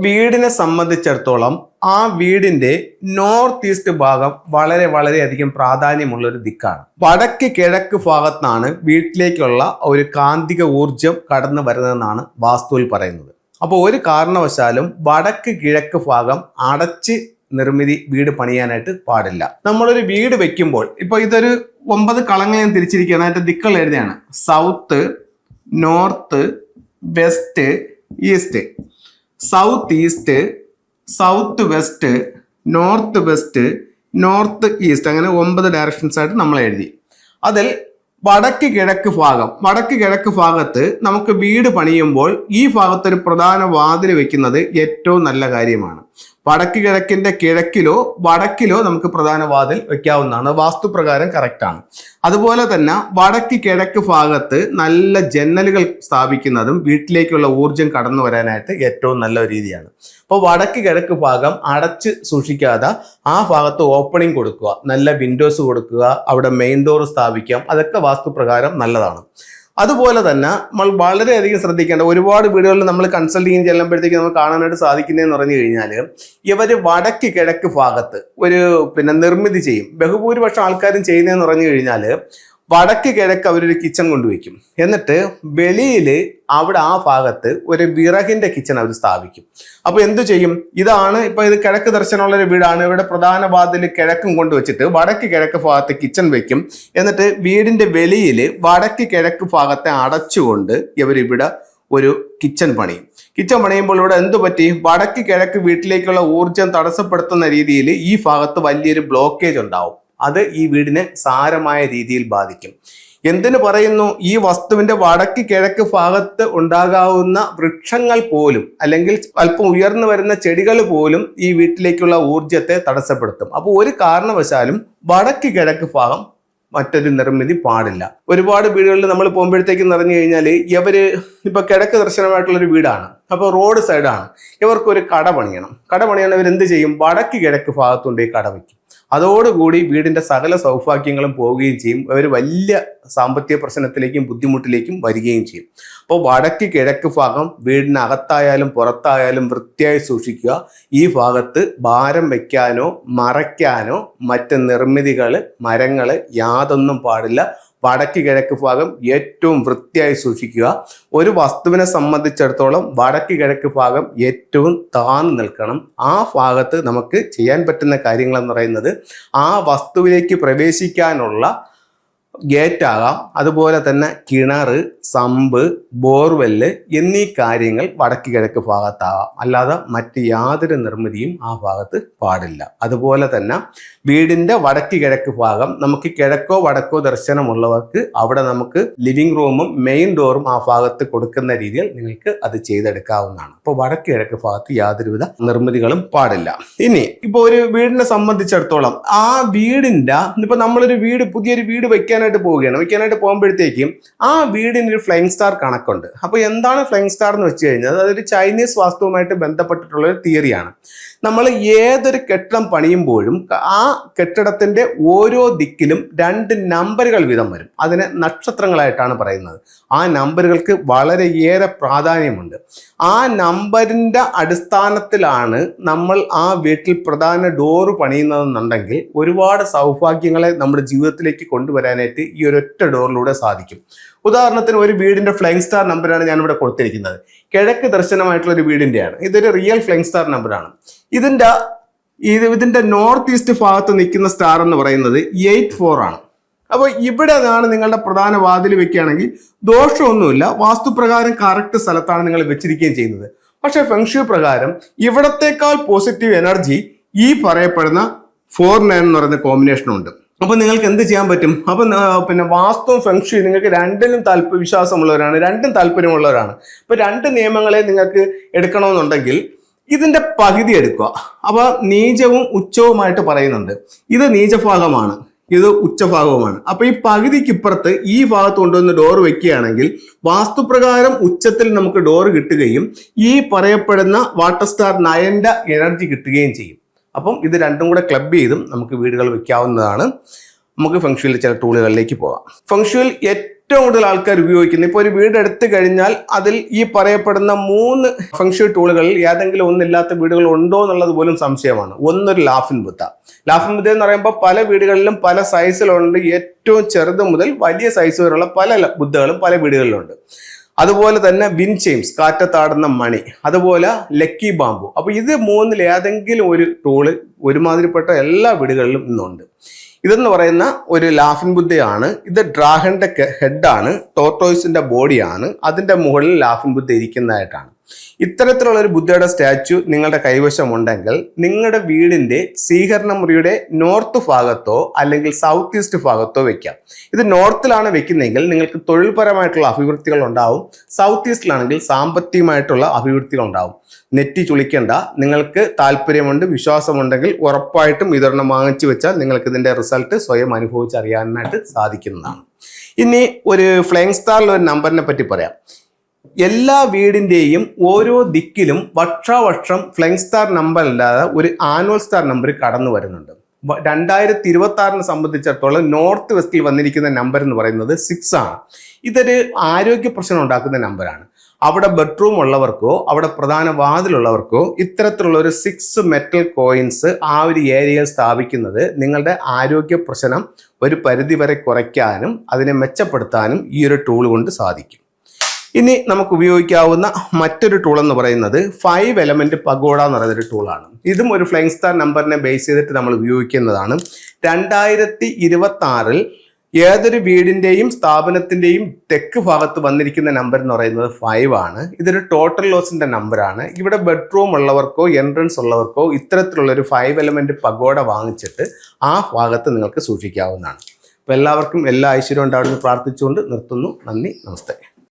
വീടിനെ സംബന്ധിച്ചിടത്തോളം ആ വീടിന്റെ നോർത്ത് ഈസ്റ്റ് ഭാഗം വളരെയധികം പ്രാധാന്യമുള്ള ഒരു ദിക്കാണ്. വടക്ക് കിഴക്ക് ഭാഗത്താണ് വീട്ടിലേക്കുള്ള ഒരു കാന്തിക ഊർജം കടന്നു വരുന്നതെന്നാണ് വാസ്തുവിൽ പറയുന്നത്. അപ്പോൾ ഒരു കാരണവശാലും വടക്ക് കിഴക്ക് ഭാഗം അടച്ച് നിർമ്മിതി വീട് പണിയാനായിട്ട് പാടില്ല. നമ്മളൊരു വീട് വെക്കുമ്പോൾ ഇപ്പൊ ഇതൊരു 9 കളങ്ങൾ ഞാൻ തിരിച്ചിരിക്കുകയാണ്. അതിന്റെ ദിക്കുകൾ എഴുതിയാണ്: south, north, west, east. South east, south west, north west, north east, അങ്ങനെ 9 ഡയറക്ഷൻസ് ആയിട്ട് നമ്മൾ എഴുതി. അതിൽ വടക്ക് കിഴക്ക് ഭാഗത്ത് നമുക്ക് വീട് പണിയുമ്പോൾ ഈ ഭാഗത്ത് ഒരു പ്രധാന വാതിൽ വെക്കുന്നത് ഏറ്റവും നല്ല കാര്യമാണ്. വടക്ക് കിഴക്കിന്റെ കിഴക്കിലോ വടക്കിലോ നമുക്ക് പ്രധാന വാതിൽ വെക്കാവുന്നതാണ്. വാസ്തുപ്രകാരം കറക്റ്റ് ആണ്. അതുപോലെ തന്നെ വടക്ക് കിഴക്ക് ഭാഗത്ത് നല്ല ജന്നലുകൾ സ്ഥാപിക്കുന്നതും വീട്ടിലേക്കുള്ള ഊർജം കടന്നു വരാനായിട്ട് ഏറ്റവും നല്ല രീതിയാണ്. അപ്പോൾ വടക്ക് കിഴക്ക് ഭാഗം അടച്ച് സൂക്ഷിക്കാതെ ആ ഭാഗത്ത് ഓപ്പണിംഗ് കൊടുക്കുക, നല്ല വിൻഡോസ് കൊടുക്കുക, അവിടെ മെയിൻ ഡോർ സ്ഥാപിക്കാം. അതൊക്കെ വാസ്തുപ്രകാരം നല്ലതാണ്. അതുപോലെ തന്നെ നമ്മൾ വളരെയധികം ശ്രദ്ധിക്കേണ്ട ഒരുപാട് വീടുകളിൽ നമ്മൾ കൺസൾട്ടിങ് ചെല്ലുമ്പോഴത്തേക്ക് നമുക്ക് കാണാനായിട്ട് സാധിക്കുന്നതെന്ന് പറഞ്ഞു കഴിഞ്ഞാൽ ഇവർ വടക്ക് കിഴക്ക് ഭാഗത്ത് ഒരു നിർമ്മിതി ചെയ്യും. ബഹുഭൂരിപക്ഷം ആൾക്കാരും ചെയ്യുന്നതെന്ന് പറഞ്ഞു കഴിഞ്ഞാൽ വടക്ക് കിഴക്ക് അവരൊരു കിച്ചൺ കൊണ്ടുവയ്ക്കും. എന്നിട്ട് വെളിയിൽ അവിടെ ആ ഭാഗത്ത് ഒരു വിറകിന്റെ കിച്ചൺ അവർ സ്ഥാപിക്കും. അപ്പൊ എന്തു ചെയ്യും? ഇതാണ് ഇപ്പൊ ഇത് കിഴക്ക് ദർശനമുള്ള ഒരു വീടാണ്. ഇവിടെ പ്രധാന വാതിൽ കിഴക്കും കൊണ്ടുവച്ചിട്ട് വടക്ക് കിഴക്ക് ഭാഗത്ത് കിച്ചൺ വെക്കും. എന്നിട്ട് വീടിന്റെ വെളിയിൽ വടക്ക് കിഴക്ക് ഭാഗത്തെ അടച്ചുകൊണ്ട് ഇവരിവിടെ ഒരു കിച്ചൺ പണിയും. കിച്ചൺ പണിയുമ്പോൾ ഇവിടെ എന്തു പറ്റി? വടക്ക് കിഴക്ക് വീട്ടിലേക്കുള്ള ഊർജം തടസ്സപ്പെടുത്തുന്ന രീതിയിൽ ഈ ഭാഗത്ത് വലിയൊരു ബ്ലോക്കേജ് ഉണ്ടാവും. അത് ഈ വീടിനെ സാരമായ രീതിയിൽ ബാധിക്കും. എന്തിനു പറയുന്നു? ഈ വസ്തുവിന്റെ വടക്ക് കിഴക്ക് ഭാഗത്ത് ഉണ്ടാകാവുന്ന വൃക്ഷങ്ങൾ പോലും അല്ലെങ്കിൽ അല്പം ഉയർന്നു വരുന്ന ചെടികൾ പോലും ഈ വീട്ടിലേക്കുള്ള ഊർജത്തെ തടസ്സപ്പെടുത്തും. അപ്പോൾ ഒരു കാരണവശാലും വടക്ക് കിഴക്ക് ഭാഗം മറ്റൊരു നിർമ്മിതി പാടില്ല. ഒരുപാട് വീടുകളിൽ നമ്മൾ പോകുമ്പോഴത്തേക്ക് നിറഞ്ഞു കഴിഞ്ഞാൽ ഇവര് ഇപ്പൊ കിഴക്ക് ദർശനമായിട്ടുള്ളൊരു വീടാണ്, അപ്പൊ റോഡ് സൈഡാണ്, ഇവർക്കൊരു കട പണിയണം. കട പണിയണം, ഇവരെന്ത് ചെയ്യും? വടക്ക് കിഴക്ക് ഭാഗത്തുകൊണ്ട് കട വയ്ക്കും. അതോടുകൂടി വീടിന്റെ സകല സൗഭാഗ്യങ്ങളും പോവുകയും ചെയ്യും. അവർ വലിയ സാമ്പത്തിക പ്രശ്നത്തിലേക്കും ബുദ്ധിമുട്ടിലേക്കും വരികയും ചെയ്യും. അപ്പോൾ വടക്ക് കിഴക്ക് ഭാഗം വീടിനകത്തായാലും പുറത്തായാലും വൃത്തിയായി സൂക്ഷിക്കുക. ഈ ഭാഗത്ത് ഭാരം വയ്ക്കാനോ മറയ്ക്കാനോ മറ്റ് നിർമ്മിതികൾ, മരങ്ങൾ യാതൊന്നും പാടില്ല. വടക്ക് കിഴക്ക് ഭാഗം ഏറ്റവും വൃത്തിയായി സൂക്ഷിക്കുക. ഒരു വസ്തുവിനെ സംബന്ധിച്ചിടത്തോളം വടക്ക് കിഴക്ക് ഭാഗം ഏറ്റവും താഴ്ന്നു നിൽക്കണം. ആ ഭാഗത്ത് നമുക്ക് ചെയ്യാൻ പറ്റുന്ന കാര്യങ്ങൾ എന്ന് പറയുന്നത് ആ വസ്തുവിലേക്ക് പ്രവേശിക്കാനുള്ള ഗേറ്റ് ആകാം, അതുപോലെ തന്നെ കിണർ, സമ്പ്, ബോർവെല്ല് എന്നീ കാര്യങ്ങൾ വടക്ക് കിഴക്ക് ഭാഗത്താകാം. അല്ലാതെ മറ്റ് യാതൊരു നിർമ്മിതിയും ആ ഭാഗത്ത് പാടില്ല. അതുപോലെ തന്നെ വീടിന്റെ വടക്ക് കിഴക്ക് ഭാഗം നമുക്ക് കിഴക്കോ വടക്കോ ദർശനമുള്ളവർക്ക് അവിടെ നമുക്ക് ലിവിംഗ് റൂമും മെയിൻ ഡോറും ആ ഭാഗത്ത് കൊടുക്കുന്ന രീതിയിൽ നിങ്ങൾക്ക് അത് ചെയ്തെടുക്കാവുന്നതാണ്. അപ്പോൾ വടക്ക് കിഴക്ക് ഭാഗത്ത് യാതൊരുവിധ നിർമ്മിതികളും പാടില്ല. ഇനി ഇപ്പൊ ഒരു വീടിനെ സംബന്ധിച്ചിടത്തോളം ആ വീടിന്റെ ഇപ്പൊ നമ്മളൊരു പുതിയൊരു വീട് വെക്കാനായിട്ട് പോകുമ്പോഴത്തേക്കും ആ വീടിനൊരു ഫ്ലൈങ് സ്റ്റാർ കണക്കുണ്ട്. അപ്പൊ എന്താണ് ഫ്ലൈങ് സ്റ്റാർ എന്ന് വെച്ച് കഴിഞ്ഞാൽ അതൊരു ചൈനീസ് വാസ്തുവുമായിട്ട് ബന്ധപ്പെട്ടിട്ടുള്ള ഒരു തിയറിയാണ്. നമ്മൾ ഏതൊരു കെട്ടിടം പണിയുമ്പോഴും ആ കെട്ടിടത്തിന്റെ ഓരോ ദിക്കിലും 2 നമ്പറുകൾ വീതം വരും. അതിനെ നക്ഷത്രങ്ങളായിട്ടാണ് പറയുന്നത്. ആ നമ്പറുകൾക്ക് വളരെയേറെ പ്രാധാന്യമുണ്ട്. ആ നമ്പറിന്റെ അടിസ്ഥാനത്തിലാണ് നമ്മൾ ആ വീട്ടിൽ പ്രധാന ഡോറ് പണിയുന്നതെന്നുണ്ടെങ്കിൽ ഒരുപാട് സൗഭാഗ്യങ്ങളെ നമ്മുടെ ജീവിതത്തിലേക്ക് കൊണ്ടുവരാനായിട്ട് ഈ ഒരൊറ്റ ഡോറിലൂടെ സാധിക്കും. ഉദാഹരണത്തിന് ഒരു വീടിന്റെ ഫ്ലൈങ് സ്റ്റാർ നമ്പറാണ് ഞാനിവിടെ കൊടുത്തിരിക്കുന്നത്. കിഴക്ക് ദർശനമായിട്ടുള്ള ഒരു വീടിന്റെയാണ്. ഇതൊരു റിയൽ ഫ്ലൈങ് സ്റ്റാർ നമ്പറാണ്. ഇതിന്റെ നോർത്ത് ഈസ്റ്റ് ഭാഗത്ത് നിൽക്കുന്ന സ്റ്റാർ എന്ന് പറയുന്നത് 84 ആണ്. അപ്പോൾ ഇവിടെ നിന്നാണ് നിങ്ങളുടെ പ്രധാന വാതിൽ വെക്കുകയാണെങ്കിൽ ദോഷമൊന്നുമില്ല. വാസ്തുപ്രകാരം കറക്റ്റ് സ്ഥലത്താണ് നിങ്ങൾ വെച്ചിരിക്കുകയും ചെയ്യുന്നത്. പക്ഷെ ഫെങ്ഷു പ്രകാരം ഇവിടത്തേക്കാൾ പോസിറ്റീവ് എനർജി ഈ പറയപ്പെടുന്ന 49 എന്ന് പറയുന്ന കോമ്പിനേഷനുണ്ട്. അപ്പൊ നിങ്ങൾക്ക് എന്ത് ചെയ്യാൻ പറ്റും? അപ്പൊ വാസ്തുവും ഫെങ്ഷു നിങ്ങൾക്ക് രണ്ടിലും വിശ്വാസമുള്ളവരാണ്, രണ്ടും താല്പര്യമുള്ളവരാണ്. ഇപ്പൊ 2 നിയമങ്ങളെ നിങ്ങൾക്ക് എടുക്കണമെന്നുണ്ടെങ്കിൽ ഇതിന്റെ പകുതി എടുക്കുക. അപ്പൊ നീചവും ഉച്ചവുമായിട്ട് പറയുന്നുണ്ട്. ഇത് നീചഭാഗമാണ്, ഇത് ഉച്ചഭാഗവുമാണ്. അപ്പൊ ഈ പകുതിക്കിപ്പുറത്ത് ഈ ഭാഗത്ത് കൊണ്ടുവന്ന് ഡോറ് വെക്കുകയാണെങ്കിൽ വാസ്തുപ്രകാരം ഉച്ചത്തിൽ നമുക്ക് ഡോറ് കിട്ടുകയും ഈ പറയപ്പെടുന്ന വാട്ടർ സ്റ്റാർ 9ന്റെ എനർജി കിട്ടുകയും ചെയ്യും. അപ്പം ഇത് രണ്ടും കൂടെ ക്ലബ് ചെയ്തും നമുക്ക് വീടുകൾ വെക്കാവുന്നതാണ്. നമുക്ക് ഫെങ്ഷുയിലെ ചില ടൂളുകളിലേക്ക് പോകാം. ഫെങ്ഷുയിൽ ഏറ്റവും കൂടുതൽ ആൾക്കാർ ഉപയോഗിക്കുന്നത്, ഇപ്പോൾ ഒരു വീട് എടുത്തു കഴിഞ്ഞാൽ അതിൽ ഈ പറയപ്പെടുന്ന 3 ഫെങ്ഷുയി ടൂളുകളിൽ ഏതെങ്കിലും ഒന്നില്ലാത്ത വീടുകൾ ഉണ്ടോ എന്നുള്ളത് പോലും സംശയമാണ്. ഒന്നൊരു ലാഫിൻ ബുദ്ധ. ലാഫിൻ ബുദ്ധ എന്ന് പറയുമ്പോൾ പല വീടുകളിലും പല സൈസിലുണ്ട്. ഏറ്റവും ചെറുത് മുതൽ വലിയ സൈസ് വരെയുള്ള പല ബുദ്ധകളും പല വീടുകളിലുണ്ട്. അതുപോലെ തന്നെ വിൻഡ് ചെയിംസ്, കാറ്റത്താടുന്ന മണി, അതുപോലെ ലക്കി ബാമ്പു. അപ്പോൾ ഇത് 3-ൽ ഏതെങ്കിലും ഒരു ടൂള് ഒരുമാതിരിപ്പെട്ട എല്ലാ വീടുകളിലും ഇന്നുണ്ട്. ഇതെന്ന് പറയുന്ന ഒരു ലാഫിൻ ബുദ്ധയാണ്. ഇത് ഡ്രാഗന്റെ ഹെഡാണ്, ടോർട്ടോയ്സിന്റെ ബോഡിയാണ്, അതിന്റെ മുകളിൽ ലാഫിൻ ബുദ്ധ ഇരിക്കുന്നതായിട്ടാണ്. ഇത്തരത്തിലുള്ള ഒരു ബുദ്ധയുടെ സ്റ്റാച്യു നിങ്ങളുടെ കൈവശമുണ്ടെങ്കിൽ നിങ്ങളുടെ വീടിന്റെ സ്വീകരണ മുറിയുടെ നോർത്ത് ഭാഗത്തോ അല്ലെങ്കിൽ സൗത്ത് ഈസ്റ്റ് ഭാഗത്തോ വെക്കാം. ഇത് നോർത്തിലാണ് വെക്കുന്നതെങ്കിൽ നിങ്ങൾക്ക് തൊഴിൽപരമായിട്ടുള്ള അഭിവൃദ്ധികൾ ഉണ്ടാവും. സൗത്ത് ഈസ്റ്റിലാണെങ്കിൽ സാമ്പത്തികമായിട്ടുള്ള അഭിവൃദ്ധികൾ ഉണ്ടാവും. നെറ്റി ചുളിക്കേണ്ട. നിങ്ങൾക്ക് താല്പര്യമുണ്ട്, വിശ്വാസമുണ്ടെങ്കിൽ ഉറപ്പായിട്ടും ഇതൊരെണ്ണം വാങ്ങിച്ചു വെച്ചാൽ നിങ്ങൾക്ക് ഇതിന്റെ റിസൾട്ട് സ്വയം അനുഭവിച്ചറിയാനായിട്ട് സാധിക്കുന്നതാണ്. ഇനി ഒരു ഫ്ലൈയിങ് സ്റ്റാറിൽ ഒരു നമ്പറിനെ പറ്റി പറയാം. എല്ലാ വീടിന്റെയും ഓരോ ദിക്കിലും വർഷാവർഷം ഫ്ലൈയിങ് സ്റ്റാർ നമ്പർ അല്ലാതെ ഒരു ആനുവൽ സ്റ്റാർ നമ്പർ കടന്നു വരുന്നുണ്ട്. 2026 സംബന്ധിച്ചിടത്തോളം നോർത്ത് വെസ്റ്റിൽ വന്നിരിക്കുന്ന നമ്പർ എന്ന് പറയുന്നത് 6 ആണ്. ഇതൊരു ആരോഗ്യ പ്രശ്നം ഉണ്ടാക്കുന്ന നമ്പറാണ്. അവിടെ ബെഡ്റൂം ഉള്ളവർക്കോ അവിടെ പ്രധാന വാതിലുള്ളവർക്കോ ഇത്തരത്തിലുള്ള ഒരു 6 മെറ്റൽ കോയിൻസ് ആ ഒരു ഏരിയയിൽ സ്ഥാപിക്കുന്നത് നിങ്ങളുടെ ആരോഗ്യ പ്രശ്നം ഒരു പരിധിവരെ കുറയ്ക്കാനും അതിനെ മെച്ചപ്പെടുത്താനും ഈ ഒരു ടൂൾ കൊണ്ട് സാധിക്കും. ഇനി നമുക്ക് ഉപയോഗിക്കാവുന്ന മറ്റൊരു ടൂൾ എന്ന് പറയുന്നത് 5 എലമെന്റ് പഗോഡ എന്ന് പറയുന്നൊരു ടൂളാണ്. ഇതും ഒരു ഫ്ലൈയിങ് സ്റ്റാർ നമ്പറിനെ ബേസ് ചെയ്തിട്ട് നമ്മൾ ഉപയോഗിക്കുന്നതാണ്. 2026 ഏതൊരു വീടിന്റെയും സ്ഥാപനത്തിന്റെയും തെക്ക് ഭാഗത്ത് വന്നിരിക്കുന്ന നമ്പർ എന്ന് പറയുന്നത് 5 ആണ്. ഇതൊരു ടോട്ടൽ ലോസിന്റെ നമ്പറാണ്. ഇവിടെ ബെഡ്റൂം ഉള്ളവർക്കോ എൻട്രൻസ് ഉള്ളവർക്കോ ഇത്തരത്തിലുള്ള ഒരു 5 എലമെന്റ് പഗോഡ വാങ്ങിച്ചിട്ട് ആ ഭാഗത്ത് നിങ്ങൾക്ക് സൂക്ഷിക്കാവുന്നതാണ്. അപ്പോൾ എല്ലാവർക്കും എല്ലാ ഐശ്വര്യവും ഉണ്ടാവുമെന്ന് പ്രാർത്ഥിച്ചുകൊണ്ട് നിർത്തുന്നു. നന്ദി, നമസ്തേ.